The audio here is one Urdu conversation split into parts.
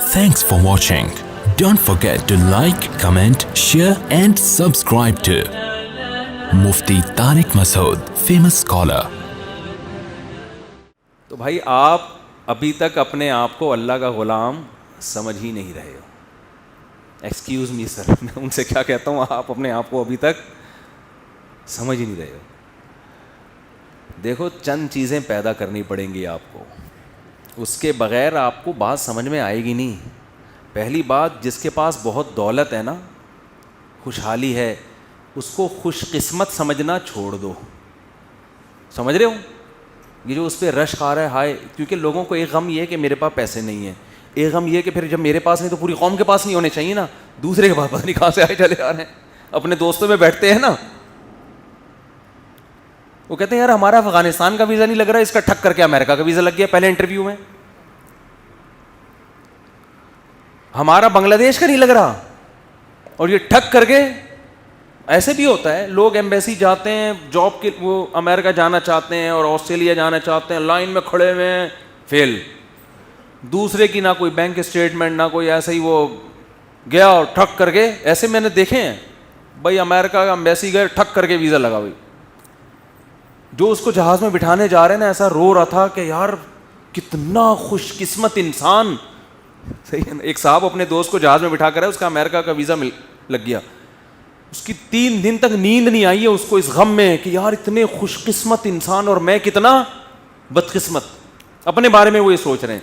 Thanks for watching. Don't forget to like, comment, share and subscribe to Mufti Tariq Masood, famous scholar. تو بھائی آپ ابھی تک اپنے آپ کو اللہ کا غلام سمجھ ہی نہیں رہے ہو. ایکسکیوز می سر, میں ان سے کیا کہتا ہوں, آپ اپنے آپ کو ابھی تک سمجھ ہی نہیں رہے ہو. دیکھو چند چیزیں پیدا کرنی پڑیں گی آپ کو, اس کے بغیر آپ کو بات سمجھ میں آئے گی نہیں. پہلی بات, جس کے پاس بہت دولت ہے نا, خوشحالی ہے, اس کو خوش قسمت سمجھنا چھوڑ دو. سمجھ رہے ہو؟ یہ جو اس پہ رشک آ رہا ہے ہائے, کیونکہ لوگوں کو ایک غم یہ ہے کہ میرے پاس پیسے نہیں ہیں, ایک غم یہ کہ پھر جب میرے پاس نہیں تو پوری قوم کے پاس نہیں ہونے چاہیے نا, دوسرے کے پاس پتہ نہیں کہاں سے آئے چلے آ رہے ہیں. اپنے دوستوں میں بیٹھتے ہیں نا, وہ کہتے ہیں یار ہمارا افغانستان کا ویزا نہیں لگ رہا, اس کا ٹھک کر کے امریکہ کا ویزا لگ گیا پہلے انٹرویو میں, ہمارا بنگلہ دیش کا نہیں لگ رہا, اور یہ ٹھک کر کے. ایسے بھی ہوتا ہے, لوگ ایمبیسی جاتے ہیں جاب کے, وہ امریکہ جانا چاہتے ہیں اور آسٹریلیا جانا چاہتے ہیں, لائن میں کھڑے ہوئے ہیں, فیل. دوسرے کی نہ کوئی بینک اسٹیٹمنٹ نہ کوئی, ایسے ہی وہ گیا اور ٹھک کر کے. ایسے میں نے دیکھے ہیں بھائی, امریکہ کا ایمبیسی گئے ٹھک کر کے ویزا لگا. بھائی جو اس کو جہاز میں بٹھانے جا رہے ہیں نا, ایسا رو رہا تھا کہ یار کتنا خوش قسمت انسان. صحیح ہے نا. ایک صاحب اپنے دوست کو جہاز میں بٹھا کر ہے, اس کا امریکہ کا ویزا لگ گیا. اس کی 3 دن تک نیند نہیں آئی ہے اس کو, اس غم میں کہ یار اتنے خوش قسمت انسان اور میں کتنا بدقسمت. اپنے بارے میں وہ یہ سوچ رہے ہیں,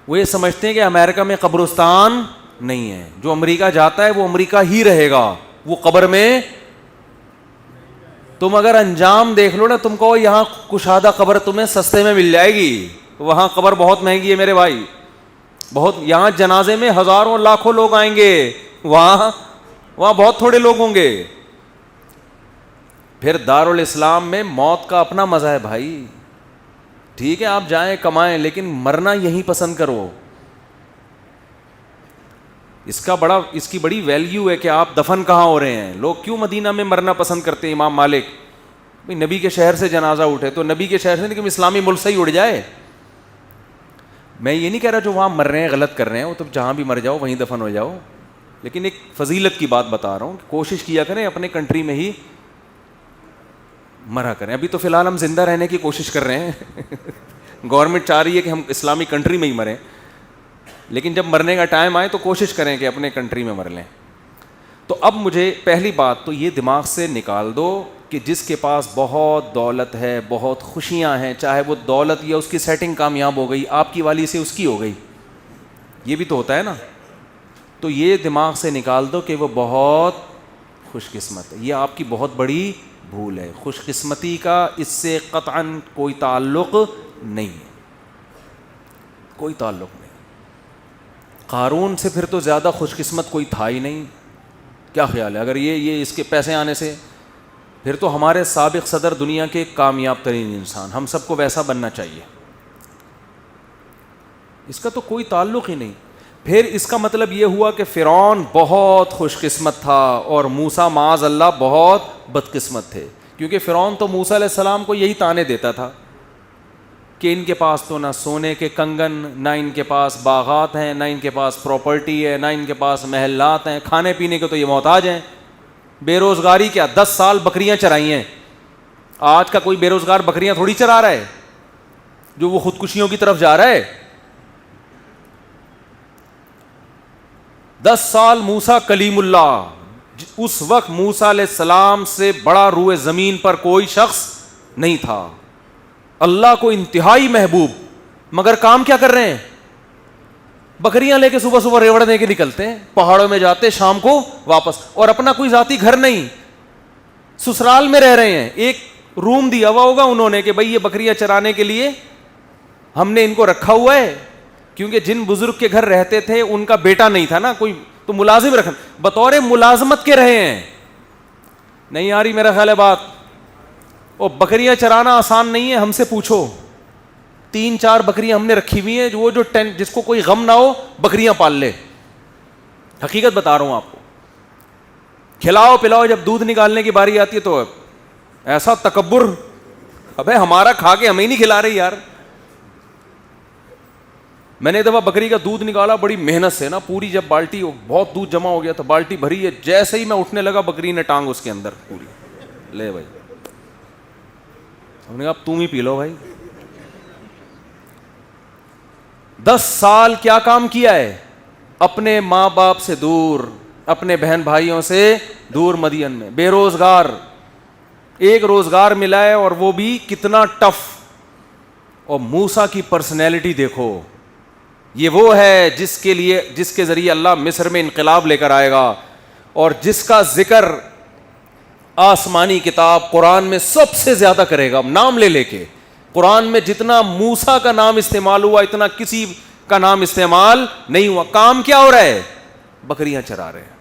وہ یہ سمجھتے ہیں کہ امریکہ میں قبرستان نہیں ہے, جو امریکہ جاتا ہے وہ امریکہ ہی رہے گا, وہ قبر میں. تم اگر انجام دیکھ لو نا, تم کہو یہاں کشادہ قبر تمہیں سستے میں مل جائے گی, وہاں قبر بہت مہنگی ہے میرے بھائی. بہت, یہاں جنازے میں ہزاروں لاکھوں لوگ آئیں گے, وہاں بہت تھوڑے لوگ ہوں گے. پھر دارالاسلام میں موت کا اپنا مزہ ہے بھائی. ٹھیک ہے آپ جائیں کمائیں, لیکن مرنا یہیں پسند کرو. اس کی بڑی ویلیو ہے کہ آپ دفن کہاں ہو رہے ہیں. لوگ کیوں مدینہ میں مرنا پسند کرتے ہیں؟ امام مالک, بھائی نبی کے شہر سے جنازہ اٹھے تو نبی کے شہر سے نہیں کہ اسلامی ملک سے ہی اڑ جائے. میں یہ نہیں کہہ رہا جو وہاں مر رہے ہیں غلط کر رہے ہیں, وہ تو جہاں بھی مر جاؤ وہیں دفن ہو جاؤ, لیکن ایک فضیلت کی بات بتا رہا ہوں کہ کوشش کیا کریں اپنے کنٹری میں ہی مرا کریں. ابھی تو فی الحال ہم زندہ رہنے کی کوشش کر رہے ہیں, گورنمنٹ چاہ رہی ہے کہ ہم اسلامی کنٹری میں ہی مریں, لیکن جب مرنے کا ٹائم آئے تو کوشش کریں کہ اپنے کنٹری میں مر لیں. تو اب مجھے پہلی بات تو یہ دماغ سے نکال دو کہ جس کے پاس بہت دولت ہے, بہت خوشیاں ہیں, چاہے وہ دولت یا اس کی سیٹنگ کامیاب ہو گئی, آپ کی والی سے اس کی ہو گئی, یہ بھی تو ہوتا ہے نا, تو یہ دماغ سے نکال دو کہ وہ بہت خوش قسمت ہے. یہ آپ کی بہت بڑی بھول ہے. خوش قسمتی کا اس سے قطعاً کوئی تعلق نہیں ہے, کوئی تعلق نہیں. قارون سے پھر تو زیادہ خوش قسمت کوئی تھا ہی نہیں. کیا خیال ہے؟ اگر یہ اس کے پیسے آنے سے, پھر تو ہمارے سابق صدر دنیا کے کامیاب ترین انسان, ہم سب کو ویسا بننا چاہیے. اس کا تو کوئی تعلق ہی نہیں. پھر اس کا مطلب یہ ہوا کہ فرعون بہت خوش قسمت تھا اور موسیٰ معاذ اللہ بہت بدقسمت تھے, کیونکہ فرعون تو موسیٰ علیہ السلام کو یہی طعنے دیتا تھا کہ ان کے پاس تو نہ سونے کے کنگن, نہ ان کے پاس باغات ہیں, نہ ان کے پاس پراپرٹی ہے, نہ ان کے پاس محلات ہیں, کھانے پینے کے تو یہ محتاج ہیں. بے روزگاری کیا, 10 سال بکریاں چرائی ہیں. آج کا کوئی بے روزگار بکریاں تھوڑی چرا رہا ہے جو وہ خودکشیوں کی طرف جا رہا ہے. 10 سال موسیٰ کلیم اللہ, اس وقت موسیٰ علیہ السلام سے بڑا روئے زمین پر کوئی شخص نہیں تھا, اللہ کو انتہائی محبوب, مگر کام کیا کر رہے ہیں؟ بکریاں لے کے صبح صبح ریوڑنے کے نکلتے ہیں, پہاڑوں میں جاتے, شام کو واپس, اور اپنا کوئی ذاتی گھر نہیں, سسرال میں رہ رہے ہیں. ایک روم دیا ہوا ہوگا انہوں نے کہ بھئی یہ بکریاں چرانے کے لیے ہم نے ان کو رکھا ہوا ہے, کیونکہ جن بزرگ کے گھر رہتے تھے ان کا بیٹا نہیں تھا نا کوئی, تو ملازم رکھنا, بطور ملازمت کے رہے ہیں. نہیں آ رہی میرا خیال ہے بات؟ اور بکریاں چرانا آسان نہیں ہے, ہم سے پوچھو. 3-4 بکریاں ہم نے رکھی ہوئی ہیں, وہ جو جس کو کوئی غم نہ ہو بکریاں پال لے. حقیقت بتا رہا ہوں آپ کو. کھلاؤ پلاؤ, جب دودھ نکالنے کی باری آتی ہے تو ایسا تکبر, ابے ہمارا کھا کے ہمیں نہیں کھلا رہی یار. میں نے ایک دفعہ بکری کا دودھ نکالا بڑی محنت سے نا, پوری جب بالٹی بہت دودھ جمع ہو گیا تھا, بالٹی بھری ہے, جیسے ہی میں اٹھنے لگا بکری نے ٹانگ اس کے اندر پوری, لے بھائی. ہم نے کہا اب تم ہی پی لو بھائی. 10 سال کیا کام کیا ہے, اپنے ماں باپ سے دور, اپنے بہن بھائیوں سے دور, مدین میں بے روزگار, ایک روزگار ملا ہے اور وہ بھی کتنا ٹف. اور موسیٰ کی پرسنالٹی دیکھو, یہ وہ ہے جس کے ذریعے اللہ مصر میں انقلاب لے کر آئے گا, اور جس کا ذکر آسمانی کتاب قرآن میں سب سے زیادہ کرے گا, نام لے لے کے. قرآن میں جتنا موسیٰ کا نام استعمال ہوا اتنا کسی کا نام استعمال نہیں ہوا. کام کیا ہو رہا ہے, بکریاں چرا رہے ہیں.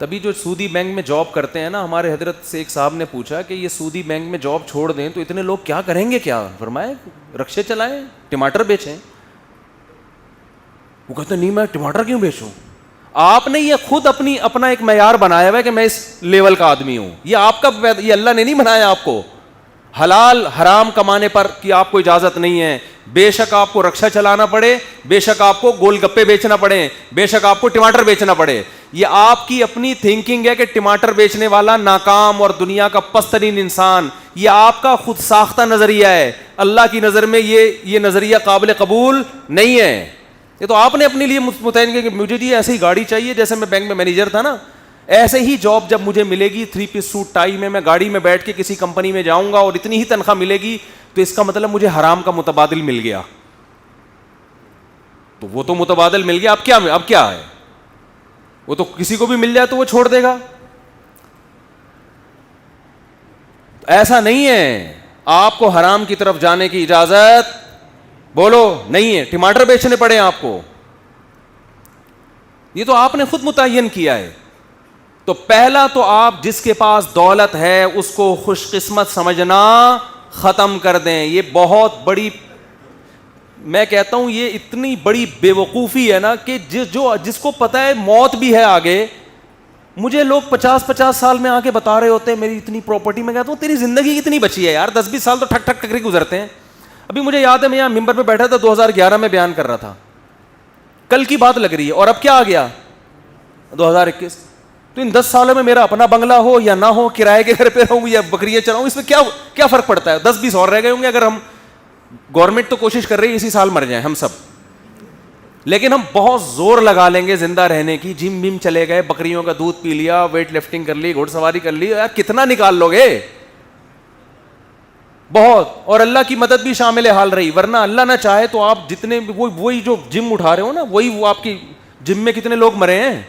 تبھی جو سودی بینک میں جاب کرتے ہیں نا, ہمارے حضرت سے ایک صاحب نے پوچھا کہ یہ سودی بینک میں جاب چھوڑ دیں تو اتنے لوگ کیا کریں گے, کیا فرمائے رکشے چلائیں, ٹماٹر بیچیں. وہ کہتے ہیں نہیں میں ٹماٹر کیوں بیچوں. آپ نے یہ خود اپنا ایک معیار بنایا ہوا ہے کہ میں اس لیول کا آدمی ہوں, یہ آپ کا, یہ اللہ نے نہیں بنایا آپ کو. حلال حرام کمانے پر کی آپ کو اجازت نہیں ہے. بے شک آپ کو رکشا چلانا پڑے, بے شک آپ کو گول گپے بیچنا پڑے, بے شک آپ کو ٹماٹر بیچنا پڑے. یہ آپ کی اپنی تھنکنگ ہے کہ ٹماٹر بیچنے والا ناکام اور دنیا کا پست ترین انسان, یہ آپ کا خود ساختہ نظریہ ہے. اللہ کی نظر میں یہ نظریہ قابل قبول نہیں ہے. یہ تو آپ نے اپنے لیے متعین کیا کہ مجھے جی ایسی ہی گاڑی چاہیے, جیسے میں بینک میں مینیجر تھا نا, ایسے ہی جاب جب مجھے ملے گی 3 پیس سوٹ ٹائی میں گاڑی میں بیٹھ کے کسی کمپنی میں جاؤں گا اور اتنی ہی تنخواہ ملے گی, تو اس کا مطلب مجھے حرام کا متبادل مل گیا. تو وہ تو متبادل مل گیا, اب کیا ہے, وہ تو کسی کو بھی مل جائے تو وہ چھوڑ دے گا. ایسا نہیں ہے, آپ کو حرام کی طرف جانے کی اجازت بولو نہیں ہے. ٹماٹر بیچنے پڑے آپ کو, یہ تو آپ نے خود متعین کیا ہے. تو پہلا تو آپ جس کے پاس دولت ہے اس کو خوش قسمت سمجھنا ختم کر دیں. یہ بہت بڑی, میں کہتا ہوں یہ اتنی بڑی بے وقوفی ہے نا کہ جس کو پتا ہے موت بھی ہے آگے. مجھے لوگ 50 سال میں آ کے بتا رہے ہوتے ہیں میری اتنی پراپرٹی, میں کہتا ہوں تیری زندگی کتنی بچی ہے یار, 10-20 سال تو ٹھک ٹھک ٹکری گزرتے ہیں. ابھی مجھے یاد ہے میں یہاں ممبر پہ بیٹھا تھا 2011 میں بیان کر رہا تھا, کل کی بات لگ رہی ہے, اور اب کیا آ گیا 2021. تو ان 10 سالوں میں میرا اپنا بنگلہ ہو یا نہ ہو, کرائے کے گھر پہ رہوں یا بکریاں چراؤں, اس میں کیا فرق پڑتا ہے. 10-20 اور رہ گئے ہوں گے. اگر ہم, گورنمنٹ تو کوشش کر رہی ہے اسی سال مر جائیں ہم سب, لیکن ہم بہت زور لگا لیں گے زندہ رہنے کی. جم بم چلے گئے, بکریوں کا دودھ پی لیا, ویٹ لفٹنگ کر لی, گھوڑ سواری کر لی, یار کتنا نکال لو گے, بہت. اور اللہ کی مدد بھی شامل حال رہی, ورنہ اللہ نہ چاہے تو آپ جتنے وہی جو جم اٹھا رہے ہو نا, وہی وہ آپ کی جم میں کتنے لوگ مرے ہیں.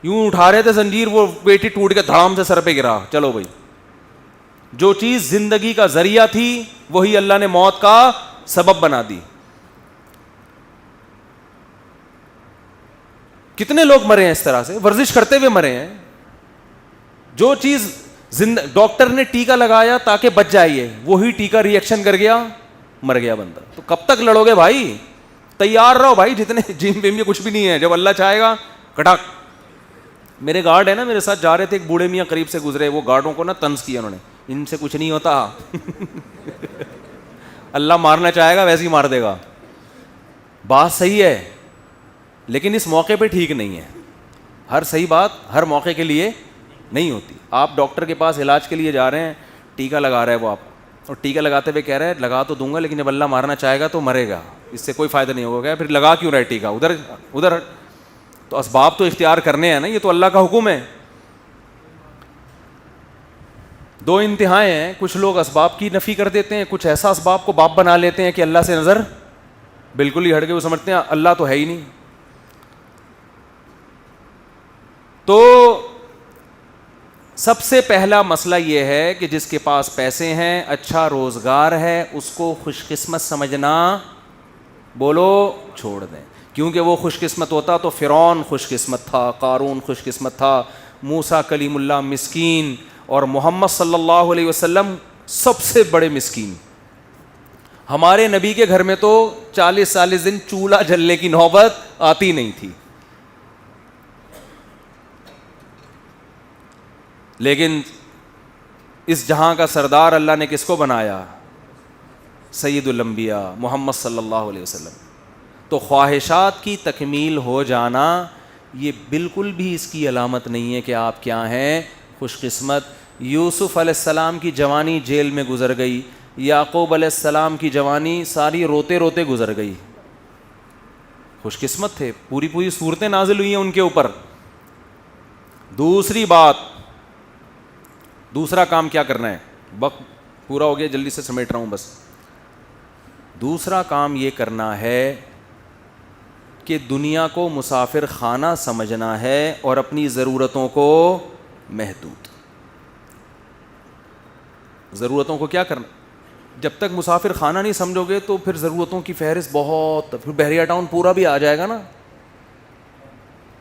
یوں اٹھا رہے تھے زنجیر, وہ بیٹی ٹوٹ کے دھڑام سے سر پہ گرا. چلو بھائی, جو چیز زندگی کا ذریعہ تھی وہی اللہ نے موت کا سبب بنا دی. کتنے لوگ مرے ہیں اس طرح سے, ورزش کرتے ہوئے مرے ہیں. جو چیز ڈاکٹر نے ٹیکا لگایا تاکہ بچ جائیے, وہی ٹیکا ری ایکشن کر گیا, مر گیا بندہ. تو کب تک لڑو گے بھائی, تیار رہو بھائی. جتنے جم وم کچھ بھی نہیں ہے, جب اللہ چاہے گا کٹاک. میرے گارڈ ہے نا, میرے ساتھ جا رہے تھے, ایک بوڑھے میاں قریب سے گزرے, وہ گارڈوں کو نا طنز کیا انہوں نے, ان سے کچھ نہیں ہوتا اللہ مارنا چاہے گا ویسے ہی مار دے گا. بات صحیح ہے لیکن اس موقع پہ ٹھیک نہیں ہے. ہر صحیح بات ہر موقع کے لیے نہیں ہوتی. آپ ڈاکٹر کے پاس علاج کے لیے جا رہے ہیں, ٹیکا لگا رہا ہے وہ آپ, اور ٹیکا لگاتے ہوئے کہہ رہے ہیں لگا تو دوں گا لیکن جب اللہ مارنا چاہے گا تو مرے گا, اس سے کوئی فائدہ نہیں ہوگا. پھر لگا کیوں رہا ہے ٹیکا, ادھر تو اسباب تو اختیار کرنے ہیں نا, یہ تو اللہ کا حکم ہے. 2 انتہائیں ہیں, کچھ لوگ اسباب کی نفی کر دیتے ہیں, کچھ ایسا اسباب کو باپ بنا لیتے ہیں کہ اللہ سے نظر بالکل ہی ہٹ گئے, وہ سمجھتے ہیں اللہ تو ہے ہی نہیں. تو سب سے پہلا مسئلہ یہ ہے کہ جس کے پاس پیسے ہیں, اچھا روزگار ہے, اس کو خوش قسمت سمجھنا بولو چھوڑ دیں. کیونکہ وہ خوش قسمت ہوتا تو فرعون خوش قسمت تھا, قارون خوش قسمت تھا, موسیٰ کلیم اللہ مسکین, اور محمد صلی اللہ علیہ وسلم سب سے بڑے مسکین. ہمارے نبی کے گھر میں تو 40 دن چولہا جلنے کی نوبت آتی نہیں تھی. لیکن اس جہاں کا سردار اللہ نے کس کو بنایا, سید الانبیاء محمد صلی اللہ علیہ وسلم. تو خواہشات کی تکمیل ہو جانا یہ بالکل بھی اس کی علامت نہیں ہے کہ آپ کیا ہیں خوش قسمت. یوسف علیہ السلام کی جوانی جیل میں گزر گئی, یعقوب علیہ السلام کی جوانی ساری روتے روتے گزر گئی, خوش قسمت تھے, پوری پوری صورتیں نازل ہوئی ہیں ان کے اوپر. دوسری بات, دوسرا کام کیا کرنا ہے, وقت پورا ہو گیا جلدی سے سمیٹ رہا ہوں بس. دوسرا کام یہ کرنا ہے کہ دنیا کو مسافر خانہ سمجھنا ہے اور اپنی ضرورتوں کو محدود. ضرورتوں کو کیا کرنا, جب تک مسافر خانہ نہیں سمجھو گے تو پھر ضرورتوں کی فہرست بہت, پھر بحریہ ٹاؤن پورا بھی آ جائے گا نا,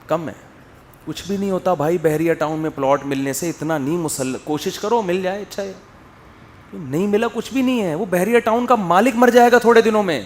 کم ہے, کچھ بھی نہیں ہوتا بھائی. بحریہ ٹاؤن میں پلاٹ ملنے سے اتنا نہیں, کوشش کرو مل جائے, اچھا ہے, نہیں ملا کچھ بھی نہیں ہے. وہ بحریہ ٹاؤن کا مالک مر جائے گا تھوڑے دنوں میں,